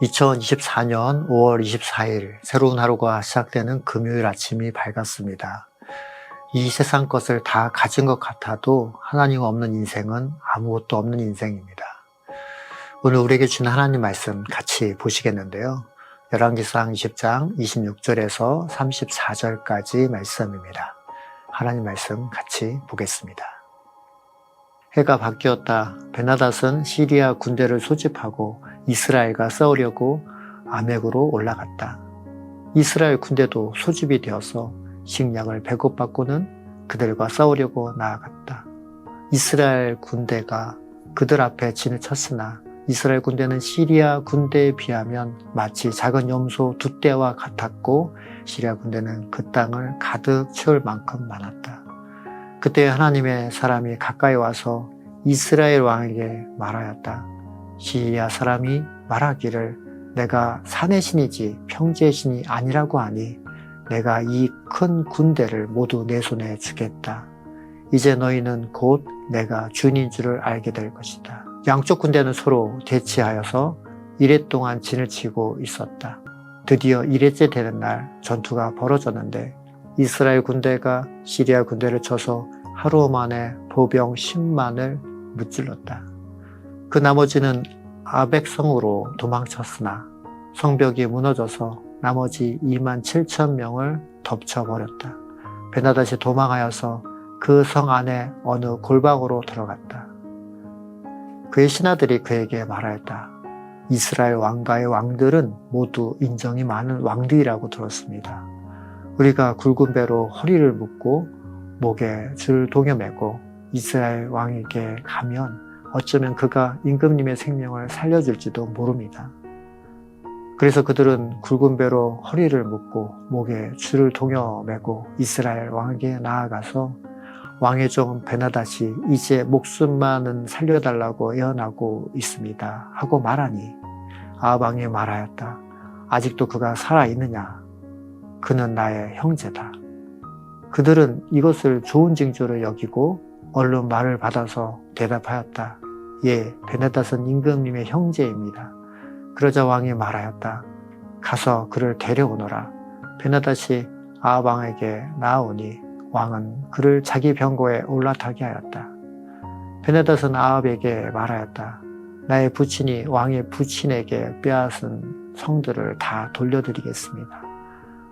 2024년 5월 24일 새로운 하루가 시작되는 금요일 아침이 밝았습니다. 이 세상 것을 다 가진 것 같아도 하나님 없는 인생은 아무것도 없는 인생입니다. 오늘 우리에게 주는 하나님 말씀 같이 보시겠는데요. 열왕기상 20장 26절에서 34절까지 말씀입니다. 하나님 말씀 같이 보겠습니다. 해가 바뀌었다. 베나닷은 시리아 군대를 소집하고 이스라엘과 싸우려고 아멕으로 올라갔다. 이스라엘 군대도 소집이 되어서 식량을 배급받고는 그들과 싸우려고 나아갔다. 이스라엘 군대가 그들 앞에 진을 쳤으나 이스라엘 군대는 시리아 군대에 비하면 마치 작은 염소 두 떼와 같았고 시리아 군대는 그 땅을 가득 채울 만큼 많았다. 그때 하나님의 사람이 가까이 와서 이스라엘 왕에게 말하였다. 시리아 사람이 말하기를 내가 산의 신이지 평지의 신이 아니라고 하니 내가 이 큰 군대를 모두 내 손에 주겠다. 이제 너희는 곧 내가 주인인 줄을 알게 될 것이다. 양쪽 군대는 서로 대치하여서 이레 동안 진을 치고 있었다. 드디어 이레째 되는 날 전투가 벌어졌는데 이스라엘 군대가 시리아 군대를 쳐서 하루 만에 보병 10만을 무찔렀다. 그 나머지는 아벡성으로 도망쳤으나 성벽이 무너져서 나머지 2만 7천 명을 덮쳐버렸다. 베나닷이 도망하여서 그 성 안에 어느 골방으로 들어갔다. 그의 신하들이 그에게 말하였다. 이스라엘 왕가의 왕들은 모두 인정이 많은 왕들이라고 들었습니다. 우리가 굵은 배로 허리를 묶고 목에 줄 동여매고 이스라엘 왕에게 가면 어쩌면 그가 임금님의 생명을 살려줄지도 모릅니다. 그래서 그들은 굵은 배로 허리를 묶고 목에 줄을 동여매고 이스라엘 왕에게 나아가서 왕의 종 베나닷이 이제 목숨만은 살려달라고 애원하고 있습니다 하고 말하니 아합 왕이 말하였다. 아직도 그가 살아있느냐? 그는 나의 형제다. 그들은 이것을 좋은 징조로 여기고 얼른 말을 받아서 대답하였다. 예, 베나닷은 임금님의 형제입니다. 그러자 왕이 말하였다. 가서 그를 데려오너라. 베나닷이 아합 왕에게 나아오니 왕은 그를 자기 병거에 올라타게 하였다. 베나닷은 아합에게 말하였다. 나의 부친이 왕의 부친에게 빼앗은 성들을 다 돌려드리겠습니다.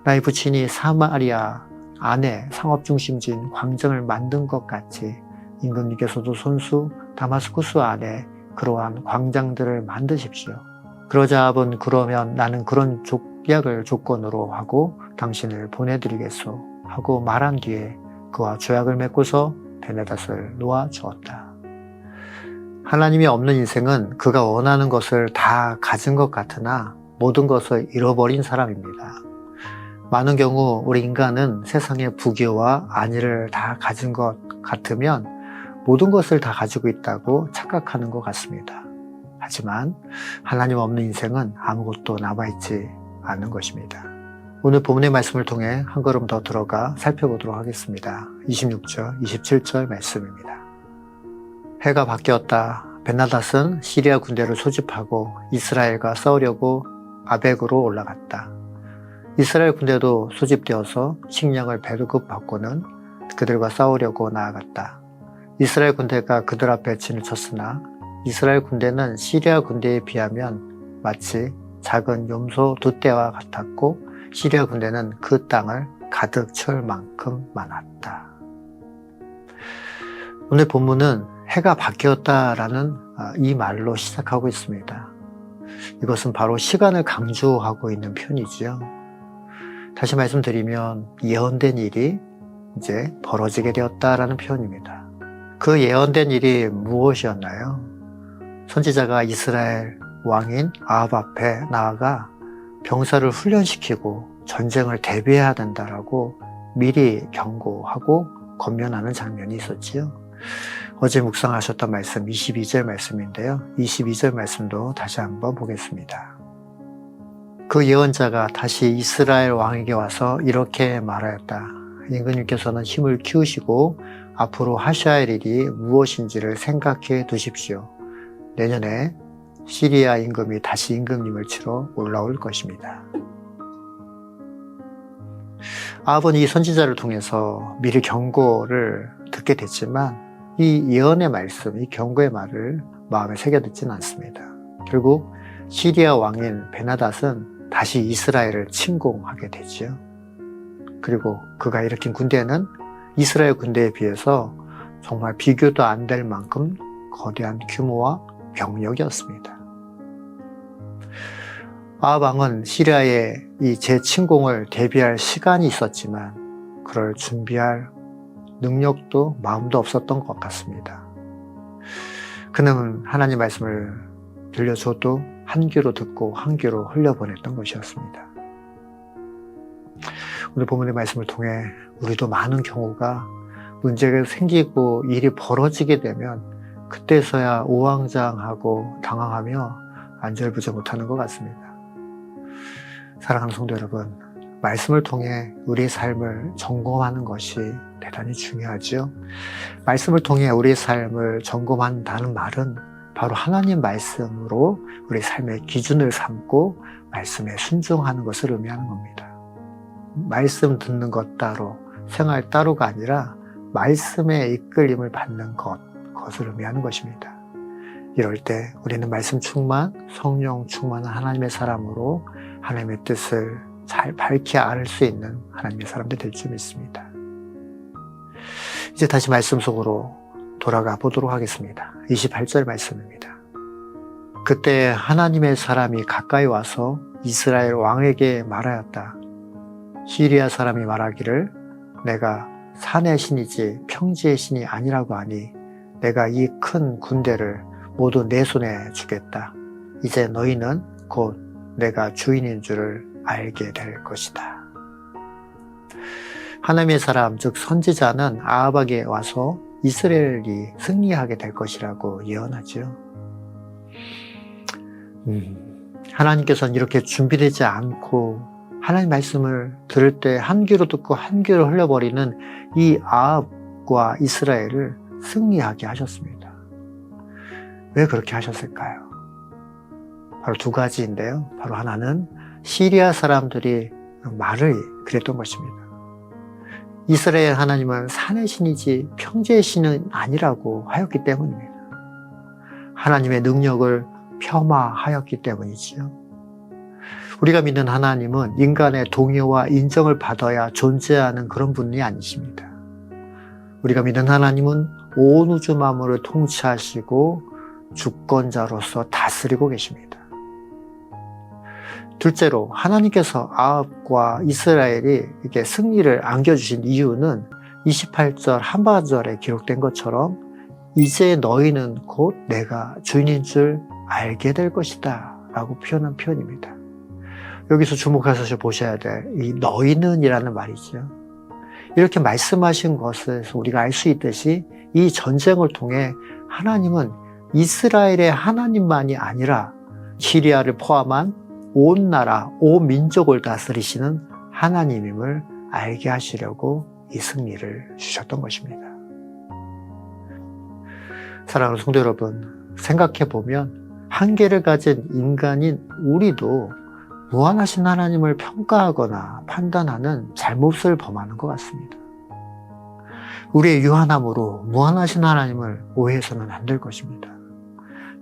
나의 부친이 사마리아 안에 상업중심지인 광정을 만든 것 같이 임금님께서도 손수 다마스쿠스 안에 그러한 광장들을 만드십시오. 그러자 아합은 그러면 나는 그런 족약을 조건으로 하고 당신을 보내드리겠소 하고 말한 뒤에 그와 조약을 맺고서 베나닷을 놓아주었다. 하나님이 없는 인생은 그가 원하는 것을 다 가진 것 같으나 모든 것을 잃어버린 사람입니다. 많은 경우 우리 인간은 세상의 부귀와 안위를 다 가진 것 같으면 모든 것을 다 가지고 있다고 착각하는 것 같습니다. 하지만 하나님 없는 인생은 아무것도 남아있지 않는 것입니다. 오늘 본문의 말씀을 통해 한 걸음 더 들어가 살펴보도록 하겠습니다. 26절, 27절 말씀입니다. 해가 바뀌었다. 베나닷은 시리아 군대를 소집하고 이스라엘과 싸우려고 아벡으로 올라갔다. 이스라엘 군대도 소집되어서 식량을 배급받고는 그들과 싸우려고 나아갔다. 이스라엘 군대가 그들 앞에 진을 쳤으나 이스라엘 군대는 시리아 군대에 비하면 마치 작은 염소 두 떼와 같았고 시리아 군대는 그 땅을 가득 채울 만큼 많았다. 오늘 본문은 해가 바뀌었다라는 이 말로 시작하고 있습니다. 이것은 바로 시간을 강조하고 있는 표현이지요. 다시 말씀드리면 예언된 일이 이제 벌어지게 되었다라는 표현입니다. 그 예언된 일이 무엇이었나요? 선지자가 이스라엘 왕인 아합 앞에 나아가 병사를 훈련시키고 전쟁을 대비해야 된다라고 미리 경고하고 권면하는 장면이 있었지요. 어제 묵상하셨던 말씀 22절 말씀인데요. 22절 말씀도 다시 한번 보겠습니다. 그 예언자가 다시 이스라엘 왕에게 와서 이렇게 말하였다. 임금님께서는 힘을 키우시고 앞으로 하셔야 할 일이 무엇인지를 생각해 두십시오. 내년에 시리아 임금이 다시 임금님을 치러 올라올 것입니다. 아합은 이 선지자를 통해서 미리 경고를 듣게 됐지만 이 예언의 말씀, 이 경고의 말을 마음에 새겨듣지는 않습니다. 결국 시리아 왕인 베나닷은 다시 이스라엘을 침공하게 되죠. 그리고 그가 일으킨 군대는 이스라엘 군대에 비해서 정말 비교도 안 될 만큼 거대한 규모와 병력이었습니다. 아합 왕은 시리아의 이 재침공을 대비할 시간이 있었지만 그럴 준비할 능력도 마음도 없었던 것 같습니다. 그는 하나님 말씀을 들려줘도 한 귀로 듣고 한 귀로 흘려보냈던 것이었습니다. 오늘 본문의 말씀을 통해 우리도 많은 경우가 문제가 생기고 일이 벌어지게 되면 그때서야 우왕좌왕하고 당황하며 안절부절 못하는 것 같습니다. 사랑하는 성도 여러분, 말씀을 통해 우리의 삶을 점검하는 것이 대단히 중요하죠. 말씀을 통해 우리의 삶을 점검한다는 말은 바로 하나님 말씀으로 우리 삶의 기준을 삼고 말씀에 순종하는 것을 의미하는 겁니다. 말씀 듣는 것 따로, 생활 따로가 아니라 말씀의 이끌림을 받는 그것을 의미하는 것입니다. 이럴 때 우리는 말씀 충만, 성령 충만한 하나님의 사람으로 하나님의 뜻을 잘 밝히 알 수 있는 하나님의 사람들 될 줄 믿습니다. 이제 다시 말씀 속으로 돌아가 보도록 하겠습니다. 28절 말씀입니다. 그때 하나님의 사람이 가까이 와서 이스라엘 왕에게 말하였다. 시리아 사람이 말하기를 내가 산의 신이지 평지의 신이 아니라고 하니 내가 이 큰 군대를 모두 내 손에 주겠다. 이제 너희는 곧 내가 주인인 줄을 알게 될 것이다. 하나님의 사람, 즉 선지자는 아합에게 와서 이스라엘이 승리하게 될 것이라고 예언하죠. 하나님께서는 이렇게 준비되지 않고 하나님 말씀을 들을 때 한 귀로 듣고 한 귀로 흘려버리는 이 아합과 이스라엘을 승리하게 하셨습니다. 왜 그렇게 하셨을까요? 바로 두 가지인데요. 바로 하나는 시리아 사람들이 말을 그랬던 것입니다. 이스라엘 하나님은 산의 신이지 평지의 신은 아니라고 하였기 때문입니다. 하나님의 능력을 폄하하였기 때문이지요. 우리가 믿는 하나님은 인간의 동의와 인정을 받아야 존재하는 그런 분이 아니십니다. 우리가 믿는 하나님은 온 우주 만물을 통치하시고 주권자로서 다스리고 계십니다. 둘째로 하나님께서 아합과 이스라엘이 이렇게 승리를 안겨주신 이유는 28절 한바절에 기록된 것처럼 이제 너희는 곧 내가 주인인 줄 알게 될 것이다 라고 표현한 표현입니다. 여기서 주목하셔서 보셔야 될 이 너희는 이라는 말이죠. 이렇게 말씀하신 것에서 우리가 알 수 있듯이 이 전쟁을 통해 하나님은 이스라엘의 하나님만이 아니라 시리아를 포함한 온 나라, 온 민족을 다스리시는 하나님임을 알게 하시려고 이 승리를 주셨던 것입니다. 사랑하는 성도 여러분, 생각해보면 한계를 가진 인간인 우리도 무한하신 하나님을 평가하거나 판단하는 잘못을 범하는 것 같습니다. 우리의 유한함으로 무한하신 하나님을 오해해서는 안 될 것입니다.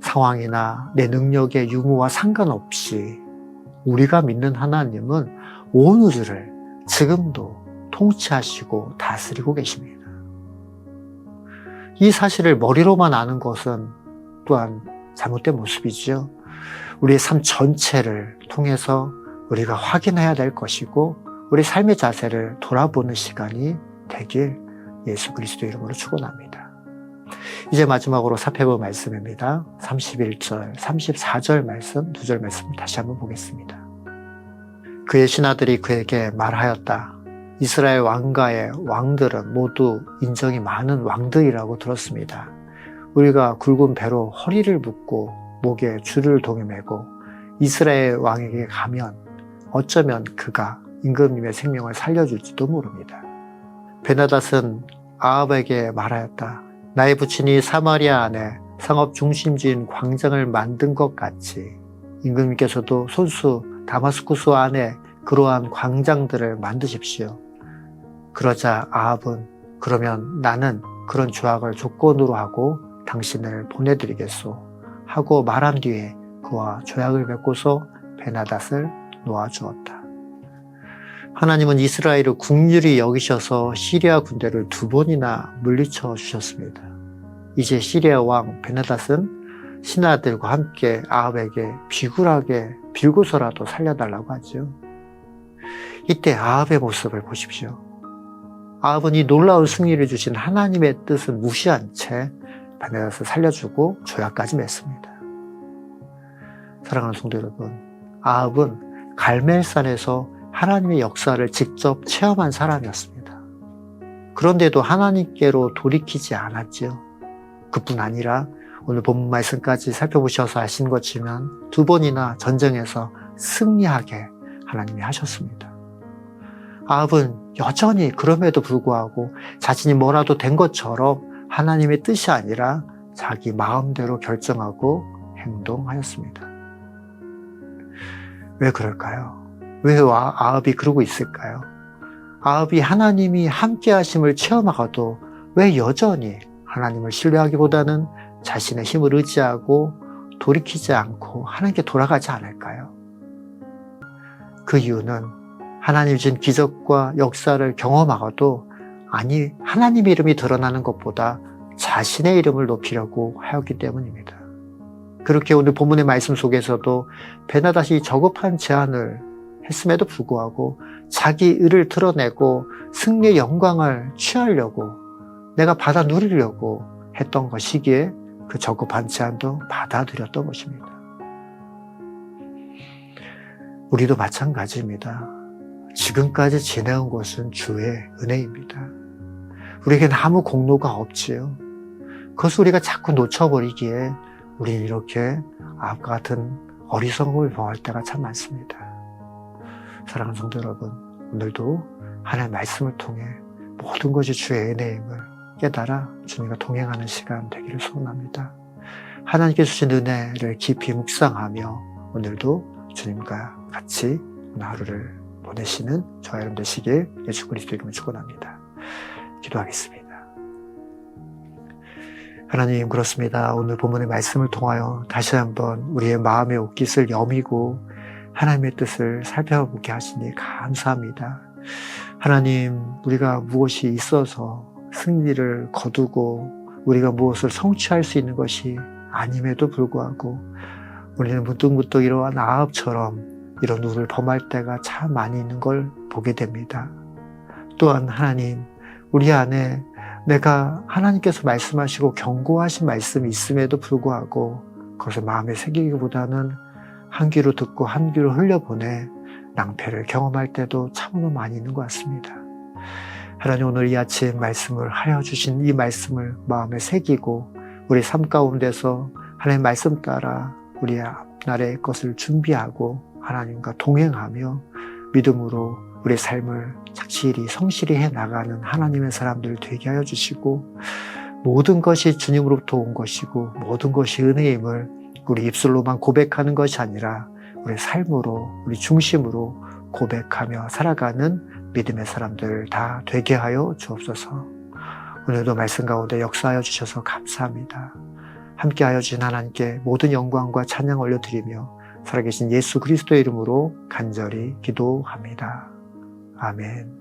상황이나 내 능력의 유무와 상관없이 우리가 믿는 하나님은 온 우주를 지금도 통치하시고 다스리고 계십니다. 이 사실을 머리로만 아는 것은 또한 잘못된 모습이지요. 우리의 삶 전체를 통해서 우리가 확인해야 될 것이고 우리 삶의 자세를 돌아보는 시간이 되길 예수 그리스도 이름으로 축원합니다. 이제 마지막으로 살펴볼 말씀입니다. 31절, 34절 말씀, 2절 말씀 다시 한번 보겠습니다. 그의 신하들이 그에게 말하였다. 이스라엘 왕가의 왕들은 모두 인정이 많은 왕들이라고 들었습니다. 우리가 굵은 배로 허리를 묶고 목에 줄을 동여매고 이스라엘 왕에게 가면 어쩌면 그가 임금님의 생명을 살려줄지도 모릅니다. 베나닷은 아합에게 말하였다. 나의 부친이 사마리아 안에 상업 중심지인 광장을 만든 것 같이 임금님께서도 손수 다마스쿠스 안에 그러한 광장들을 만드십시오. 그러자 아합은 그러면 나는 그런 조약을 조건으로 하고 당신을 보내드리겠소 하고 말한 뒤에 그와 조약을 맺고서 베나닷을 놓아주었다. 하나님은 이스라엘을 국률이 여기셔서 시리아 군대를 2번이나 물리쳐 주셨습니다. 이제 시리아 왕 베나닷은 신하들과 함께 아합에게 비굴하게 빌고서라도 살려달라고 하죠. 이때 아합의 모습을 보십시오. 아합은 이 놀라운 승리를 주신 하나님의 뜻을 무시한 채 베나닷을 살려주고 조약까지 맺습니다. 사랑하는 성도 여러분, 아합은 갈멜산에서 하나님의 역사를 직접 체험한 사람이었습니다. 그런데도 하나님께로 돌이키지 않았지요. 그뿐 아니라 오늘 본문 말씀까지 살펴보셔서 아신 것이지만 2번이나 전쟁에서 승리하게 하나님이 하셨습니다. 아합은 여전히 그럼에도 불구하고 자신이 뭐라도 된 것처럼 하나님의 뜻이 아니라 자기 마음대로 결정하고 행동하였습니다. 왜 그럴까요? 왜 아합이 그러고 있을까요? 아합이 하나님이 함께 하심을 체험하고도 왜 여전히 하나님을 신뢰하기보다는 자신의 힘을 의지하고 돌이키지 않고 하나님께 돌아가지 않을까요? 그 이유는 하나님이 주신 기적과 역사를 경험하고도 아니 하나님의 이름이 드러나는 것보다 자신의 이름을 높이려고 하였기 때문입니다. 그렇게 오늘 본문의 말씀 속에서도 베나닷이 저급한 제안을 했음에도 불구하고 자기 의를 드러내고 승리의 영광을 취하려고 내가 받아 누리려고 했던 것이기에 그 저급한 제안도 받아들였던 것입니다. 우리도 마찬가지입니다. 지금까지 지내온 것은 주의 은혜입니다. 우리에게는 아무 공로가 없지요. 그것을 우리가 자꾸 놓쳐버리기에 우리는 이렇게 아합과 같은 어리석음을 범할 때가 참 많습니다. 사랑하는 성도 여러분, 오늘도 하나님의 말씀을 통해 모든 것이 주의 은혜임을 깨달아 주님과 동행하는 시간 되기를 소원합니다. 하나님께서 주신 은혜를 깊이 묵상하며 오늘도 주님과 같이 오늘 하루를 보내시는 저와 여러분 되시길 예수 그리스도 이름으로 축원합니다. 기도하겠습니다. 하나님, 그렇습니다. 오늘 본문의 말씀을 통하여 다시 한번 우리의 마음의 옷깃을 여미고 하나님의 뜻을 살펴보게 하시니 감사합니다. 하나님, 우리가 무엇이 있어서 승리를 거두고 우리가 무엇을 성취할 수 있는 것이 아님에도 불구하고 우리는 문득문득 이러한 아합처럼 이런 우를 범할 때가 참 많이 있는 걸 보게 됩니다. 또한 하나님, 우리 안에 내가 하나님께서 말씀하시고 경고하신 말씀이 있음에도 불구하고 그것을 마음에 새기기보다는 한 귀로 듣고 한 귀로 흘려보내 낭패를 경험할 때도 참으로 많이 있는 것 같습니다. 하나님, 오늘 이 아침 말씀을 하여 주신 이 말씀을 마음에 새기고 우리 삶 가운데서 하나님 말씀 따라 우리의 앞날의 것을 준비하고 하나님과 동행하며 믿음으로 우리 삶을 착실히 성실히 해나가는 하나님의 사람들 되게 하여 주시고 모든 것이 주님으로부터 온 것이고 모든 것이 은혜임을 우리 입술로만 고백하는 것이 아니라 우리 삶으로 우리 중심으로 고백하며 살아가는 믿음의 사람들 다 되게 하여 주옵소서. 오늘도 말씀 가운데 역사하여 주셔서 감사합니다. 함께하여 주신 하나님께 모든 영광과 찬양 올려드리며 살아계신 예수 그리스도의 이름으로 간절히 기도합니다. 아멘.